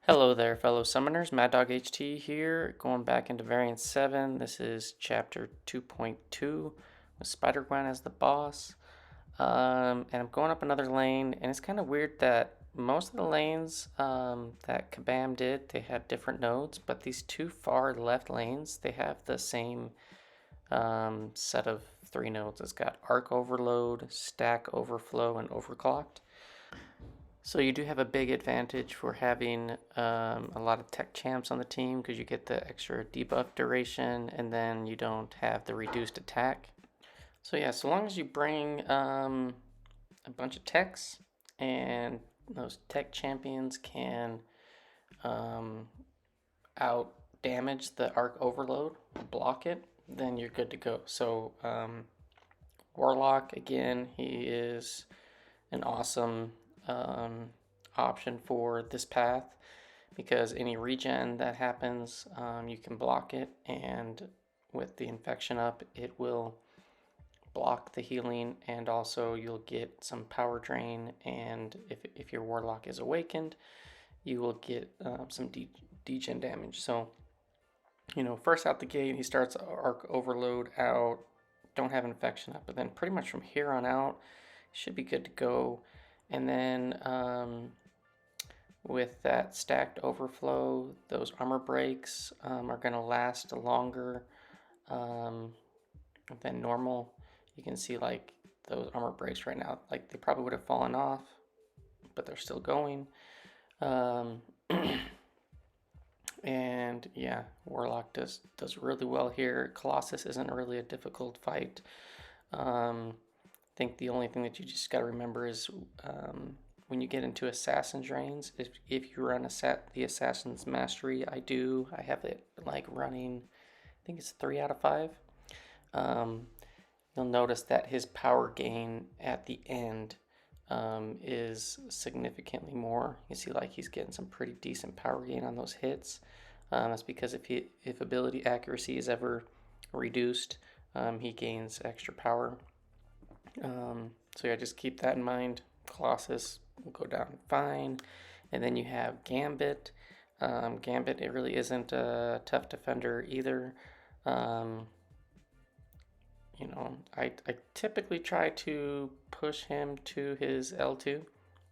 Hello there, fellow summoners. Mad Dog HT here, going back into Variant 7. This is Chapter 2.2 with SpiderGwen as the boss. And I'm going up another lane, and it's kind of weird that most of the lanes that Kabam did, they had different nodes, but these two far left lanes, they have the same set of three nodes. It's got ArcOverload, StOverflow, and Overclocked. So you do have a big advantage for having a lot of tech champs on the team because you get the extra debuff duration and then you don't have the reduced attack. So yeah, so long as you bring a bunch of techs and those tech champions can out damage the ArcOverload, block it, then you're good to go. So Warlock, again, he is an awesome option for this path because any regen that happens, you can block it, and with the infection up, it will block the healing, and also you'll get some power drain, and if your Warlock is awakened, you will get some degen damage. So, you know, first out the gate, he starts ArcOverload out, don't have infection up, but then pretty much from here on out, should be good to go. And then with that stacked overflow, those armor breaks are going to last longer than normal. You can see like those armor breaks right now, like they probably would have fallen off, but they're still going. And yeah, Warlock does really well here. Colossus isn't really a difficult fight. I think the only thing that you just got to remember is when you get into Assassin's Reigns, if you run the Assassin's Mastery, I have it like running, I think it's 3 out of 5. You'll notice that his power gain at the end is significantly more. You see like he's getting some pretty decent power gain on those hits. That's because if ability accuracy is ever reduced, he gains extra power. So yeah, just keep that in mind. Colossus will go down fine. And then you have Gambit. Gambit, it really isn't a tough defender either. You know, I typically try to push him to his L2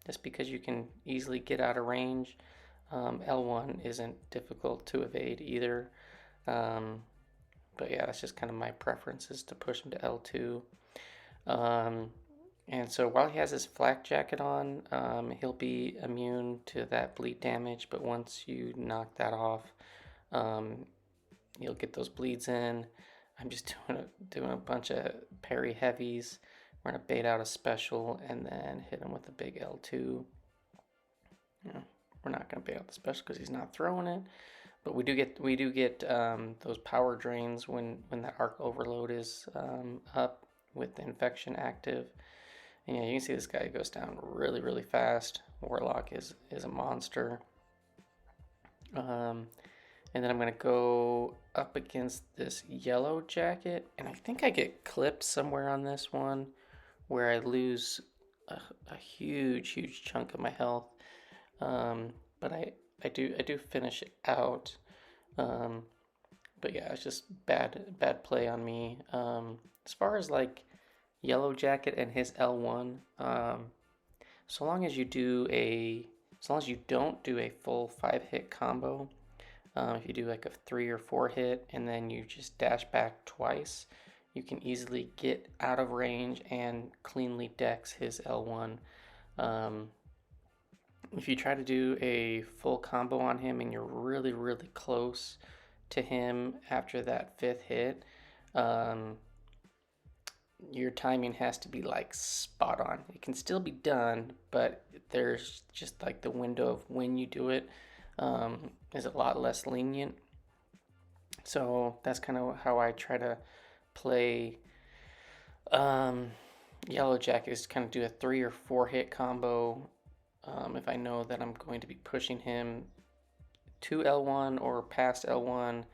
just because you can easily get out of range. L1 isn't difficult to evade either. But yeah, that's just kind of my preference, is to push him to L2. And so while he has his flak jacket on, he'll be immune to that bleed damage, but once you knock that off, you'll get those bleeds in. I'm just doing a bunch of parry heavies. We're going to bait out a special and then hit him with a big L2. Yeah, we're not going to bait out the special because he's not throwing it, but we do get those power drains when that ArcOverload is up with the infection active. And yeah, you can see this guy goes down really, really fast. Warlock is a monster. And then I'm going to go up against this Yellowjacket. And I think I get clipped somewhere on this one where I lose a huge, huge chunk of my health. But I do finish it out. But yeah, it's just bad play on me. As far as like Yellowjacket and his L1, so long as you don't do a full 5-hit combo, if you do like a 3 or 4 hit and then you just dash back twice, you can easily get out of range and cleanly dex his L1. If you try to do a full combo on him and you're really, really close to him after that 5th hit, your timing has to be like spot on. It can still be done, but there's just like the window of when you do it is a lot less lenient. So that's kind of how I try to play Yellowjacket, is kind of do a 3 or 4 hit combo if I know that I'm going to be pushing him to L1 or past L1,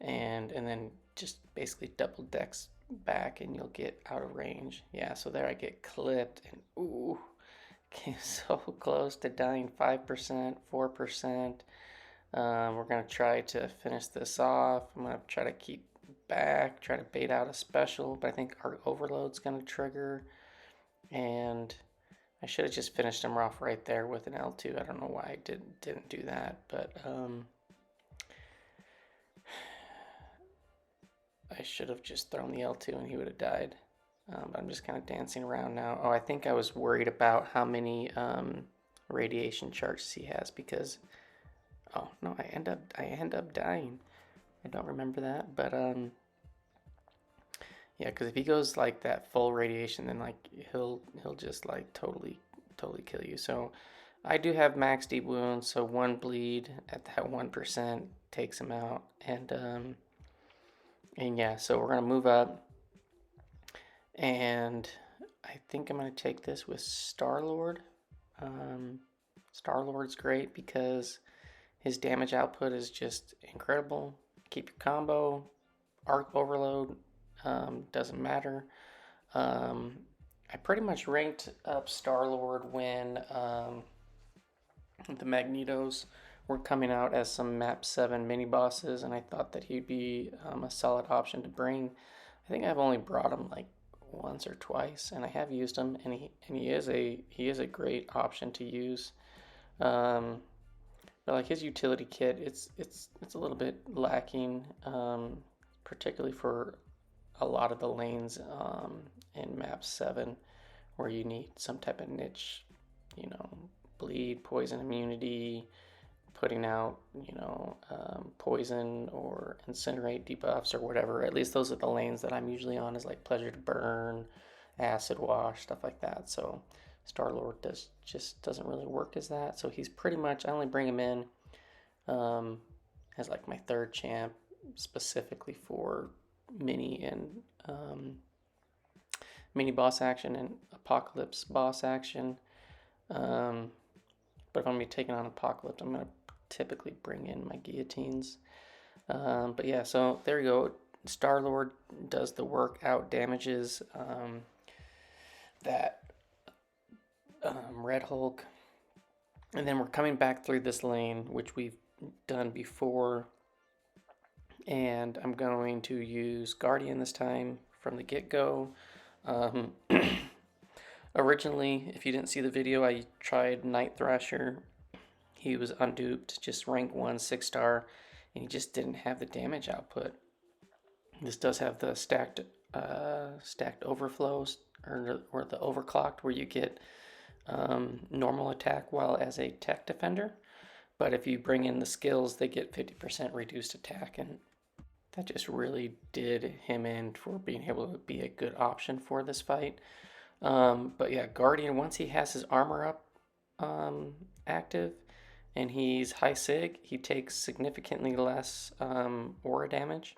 and then just basically double dex back and you'll get out of range. Yeah, so there I get clipped, and ooh, Came so close to dying 5%, 4%. We're going to try to finish this off. I'm going to try to keep back, try to bait out a special, but I think ArcOverload's going to trigger. And I should have just finished him off right there with an L2. I don't know why I didn't do that, but I should have just thrown the L2 and he would have died. But I'm just kind of dancing around now. Oh, I think I was worried about how many radiation charges he has because, oh no, I end up dying. I don't remember that, but yeah, because if he goes like that full radiation, then like he'll just like totally kill you. So I do have max deep wounds, so one bleed at that 1% takes him out, and yeah, so we're gonna move up. And I think I'm going to take this with Star-Lord. Star-Lord's great because his damage output is just incredible. Keep your combo. ArcOverload doesn't matter. I pretty much ranked up Star-Lord when the Magnetos were coming out as some map 7 mini bosses, and I thought that he'd be a solid option to bring. I think I've only brought him like once or twice, and I have used him, and he is a great option to use. But like his utility kit, it's a little bit lacking, particularly for a lot of the lanes in map 7, where you need some type of niche, bleed, poison immunity, putting out, poison or incinerate debuffs or whatever. At least those are the lanes that I'm usually on, is like pleasure to burn, acid wash, stuff like that. So Star-Lord just doesn't really work as that. So he's pretty much, I only bring him in as like my third champ, specifically for mini and mini boss action and apocalypse boss action. But if I'm going to be taking on Apocalypse, I'm going to typically bring in my guillotines. But yeah, so there you go. Star-Lord does the work, out damages that Red Hulk. And then we're coming back through this lane, which we've done before. And I'm going to use Guardian this time from the get-go. Originally, if you didn't see the video, I tried Night Thrasher. He was unduped, just rank 1, 6-star, and he just didn't have the damage output. This does have the stacked overflows, or the overclocked, where you get normal attack while as a tech defender. But if you bring in the skills, they get 50% reduced attack, and that just really did him in for being able to be a good option for this fight. But yeah, Guardian, once he has his armor up active and he's high sig, he takes significantly less aura damage.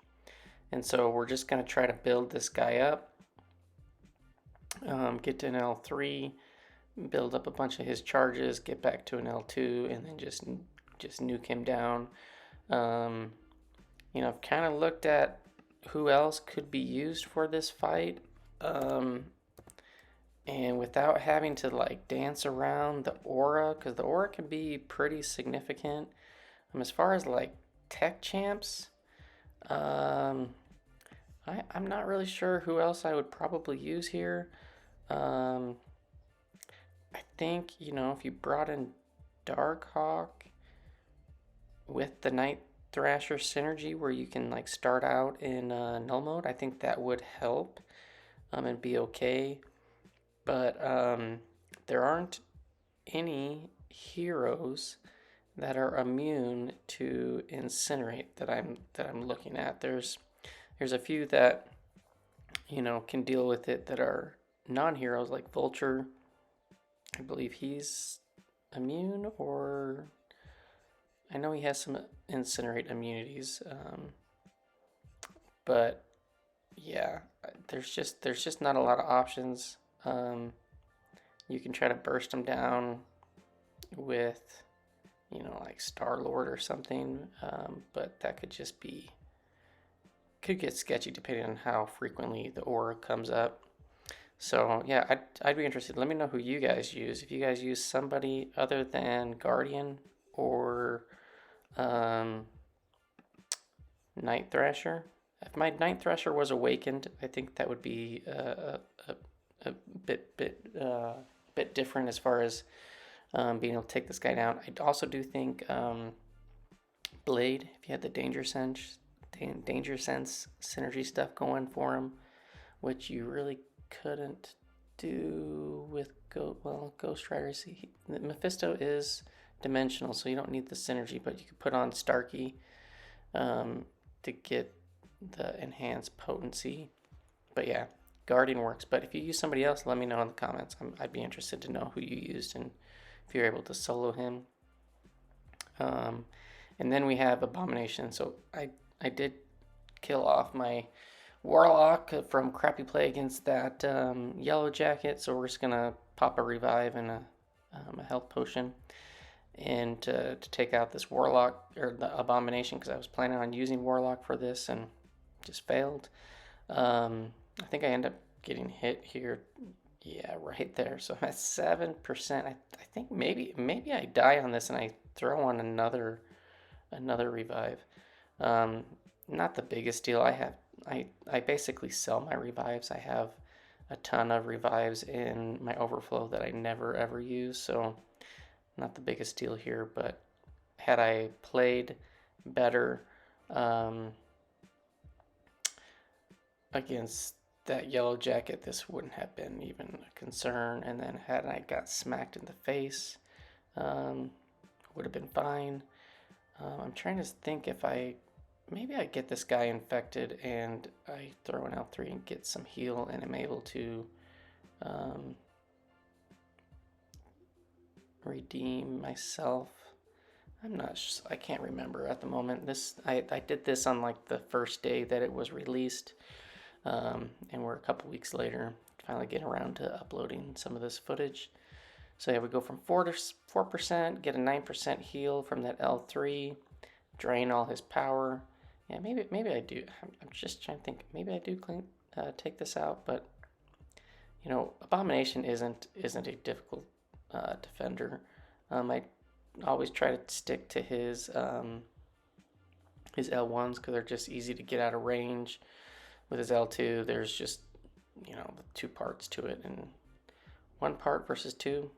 And so we're just going to try to build this guy up, get to an L3, build up a bunch of his charges, get back to an L2, and then just nuke him down. I've kind of looked at who else could be used for this fight. And without having to like dance around the aura, because the aura can be pretty significant. As far as like tech champs, I'm not really sure who else I would probably use here. I think, if you brought in Darkhawk with the Night Thrasher synergy, where you can like start out in null mode, I think that would help and be okay. But there aren't any heroes that are immune to incinerate that I'm looking at. There's a few that can deal with it that are non-heroes, like Vulture. I believe he's immune, or I know he has some incinerate immunities. But yeah, there's just not a lot of options. You can try to burst them down with, like Star-Lord or something, but that could get sketchy depending on how frequently the aura comes up. So yeah, I'd be interested. Let me know who you guys use. If you guys use somebody other than Guardian or um, Night Thrasher. If my Night Thrasher was awakened, I think that would be a bit different as far as being able to take this guy down. I also do think Blade, if you had the Danger Sense synergy stuff going for him, which you really couldn't do with Ghost Rider. See, Mephisto is dimensional, so you don't need the synergy, but you could put on Starkey to get the enhanced potency. But yeah, Guardian works. But if you use somebody else, let me know in the comments. I'd be interested to know who you used and if you're able to solo him. And then we have Abomination. So I did kill off my Warlock from crappy play against that Yellowjacket. So we're just gonna pop a revive and a health potion, and to take out this Warlock or the Abomination, because I was planning on using Warlock for this and just failed. I think I end up getting hit here. Yeah, right there. So I'm at 7%. I think maybe I die on this and I throw on another revive. Not the biggest deal. I basically sell my revives. I have a ton of revives in my overflow that I never ever use, so not the biggest deal here. But had I played better against that Yellowjacket, this wouldn't have been even a concern. And then had I got smacked in the face, would have been fine. I'm trying to think if maybe I get this guy infected and I throw an L3 and get some heal and am able to redeem myself. I can't remember at the moment. I did this on like the first day that it was released, and we're a couple weeks later finally getting around to uploading some of this footage. So yeah, we go from 4%, get a 9% heal from that L3, drain all his power. Yeah, maybe I do. I'm just trying to think. Maybe I do take this out, but you know, Abomination isn't a difficult defender. I always try to stick to his L1s because they're just easy to get out of range. With his L2, there's just, you know, the two parts to it, and one part versus two,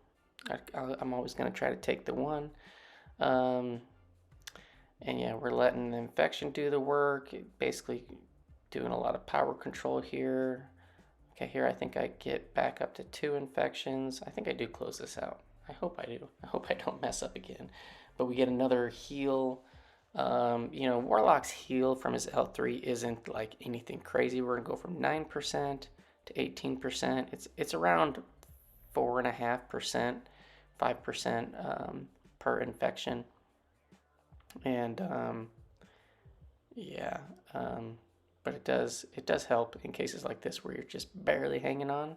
I'm always going to try to take the one. And yeah, we're letting the infection do the work, basically doing a lot of power control here. Okay, here I think I get back up to 2 infections. I think I do close this out. I hope I do. I hope I don't mess up again. But we get another heal. You know, Warlock's heal from his L3 isn't like anything crazy. We're gonna go from 9% to 18%. It's around 4.5%, 5% per infection. And yeah, but it does help in cases like this where you're just barely hanging on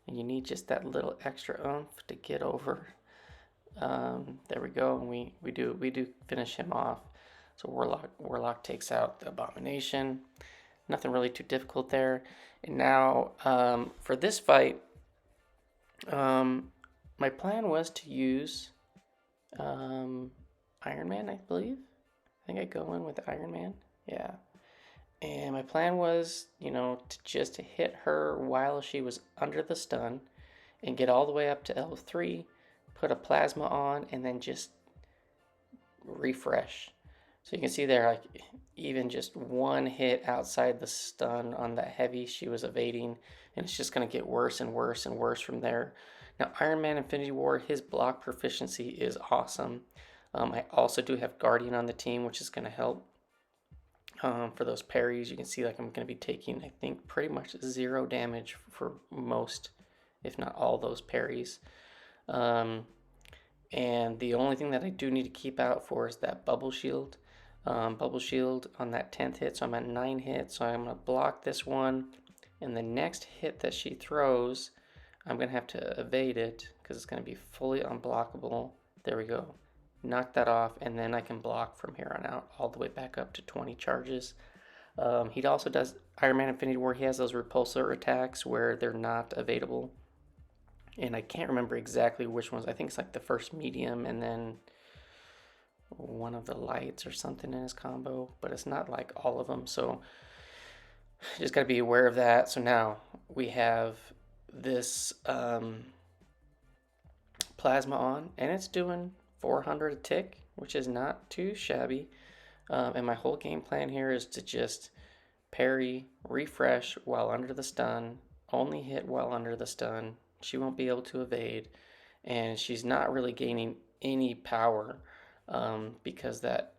and you need just that little extra oomph to get over. There we go, and we do finish him off. So Warlock takes out the Abomination. Nothing really too difficult there. And now for this fight, my plan was to use Iron Man, I believe. I think I go in with Iron Man. Yeah. And my plan was, you know, to just hit her while she was under the stun and get all the way up to L3, put a plasma on, and then just refresh. So you can see there, like, even just one hit outside the stun on that heavy, she was evading, and it's just going to get worse and worse and worse from there. Now, Iron Man Infinity War, his block proficiency is awesome. I also do have Guardian on the team, which is going to help for those parries. You can see like I'm going to be taking, I think, pretty much 0 damage for most, if not all, those parries. And the only thing that I do need to keep out for is that bubble shield. Bubble shield on that 10th hit, so I'm at 9 hits. So I'm going to block this one, and the next hit that she throws, I'm going to have to evade it because it's going to be fully unblockable. There we go. Knock that off, and then I can block from here on out all the way back up to 20 charges. He also does Iron Man Infinity War. He has those repulsor attacks where they're not available. And I can't remember exactly which ones. I think it's like the first medium and then one of the lights or something in his combo. But it's not like all of them. So just got to be aware of that. So now we have this plasma on. And it's doing 400 a tick, which is not too shabby. And my whole game plan here is to just parry, refresh while under the stun, only hit while under the stun. She won't be able to evade, and she's not really gaining any power because that,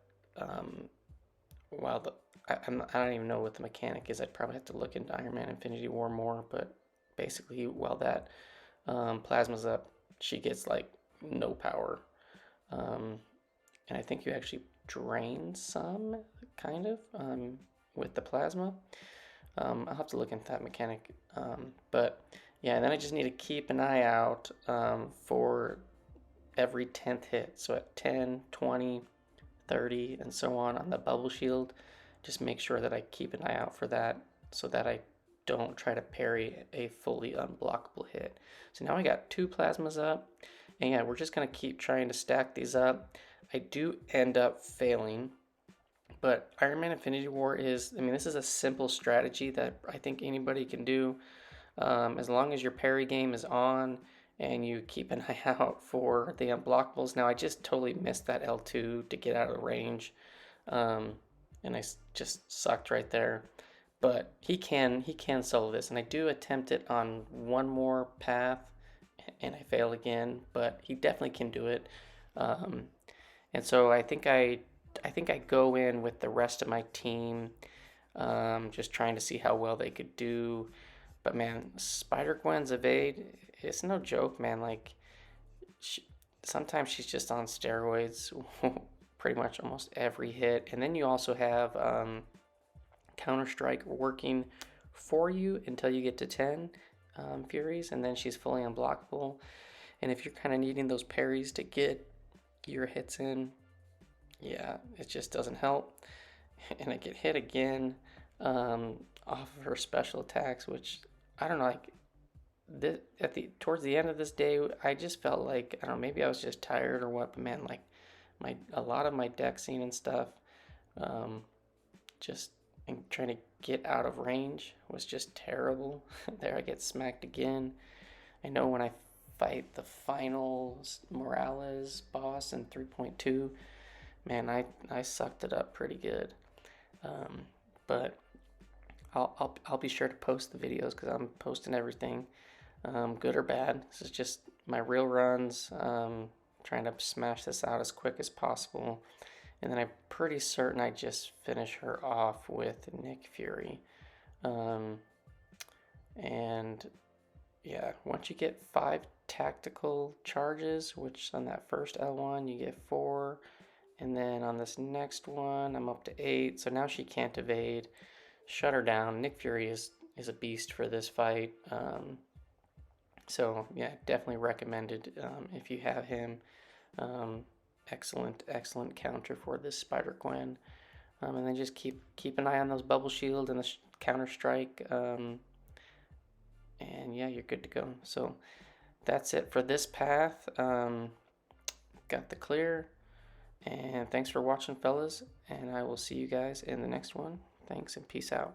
while the, I don't even know what the mechanic is. I'd probably have to look into Iron Man Infinity War more, but basically while that plasma's up, she gets like no power. And I think you actually drain some, kind of, with the plasma. I'll have to look into that mechanic. But yeah, and then I just need to keep an eye out for every 10th hit. So at 10, 20, 30, and so on the bubble shield, just make sure that I keep an eye out for that so that I don't try to parry a fully unblockable hit. So now I got 2 plasmas up, and yeah, we're just going to keep trying to stack these up. I do end up failing, but Iron Man Infinity War is, I mean, this is a simple strategy that I think anybody can do. As long as your parry game is on and you keep an eye out for the unblockables. Now, I just totally missed that L2 to get out of range, and I just sucked right there. But he can solo this, and I do attempt it on one more path, and I fail again, but he definitely can do it. And so I think I go in with the rest of my team, just trying to see how well they could do. But man, SpiderGwen's evade, it's no joke, man. Like, sometimes she's just on steroids, pretty much almost every hit. And then you also have Counterstrike working for you until you get to 10 Furies, and then she's fully unblockable. And if you're kind of needing those parries to get your hits in, yeah, it just doesn't help. And I get hit again off of her special attacks, which I don't know, like towards the end of this day, I just felt like, I don't know, maybe I was just tired or what, but man, like a lot of my deck scene and stuff, just trying to get out of range was just terrible. There I get smacked again. I know when I fight the final Morales boss in 3.2, man, I sucked it up pretty good. But I'll be sure to post the videos because I'm posting everything, good or bad. This is just my real runs, trying to smash this out as quick as possible. And then I'm pretty certain I just finish her off with Nick Fury. And yeah, once you get 5 tactical charges, which on that first L1 you get 4, and then on this next one I'm up to 8, so now she can't evade. Shut her down. Nick Fury is a beast for this fight. So yeah, definitely recommended if you have him. Excellent counter for this SpiderGwen. And then just keep an eye on those bubble shield and the Counterstrike. And yeah, you're good to go. So that's it for this path. Got the clear. And thanks for watching, fellas. And I will see you guys in the next one. Thanks and peace out.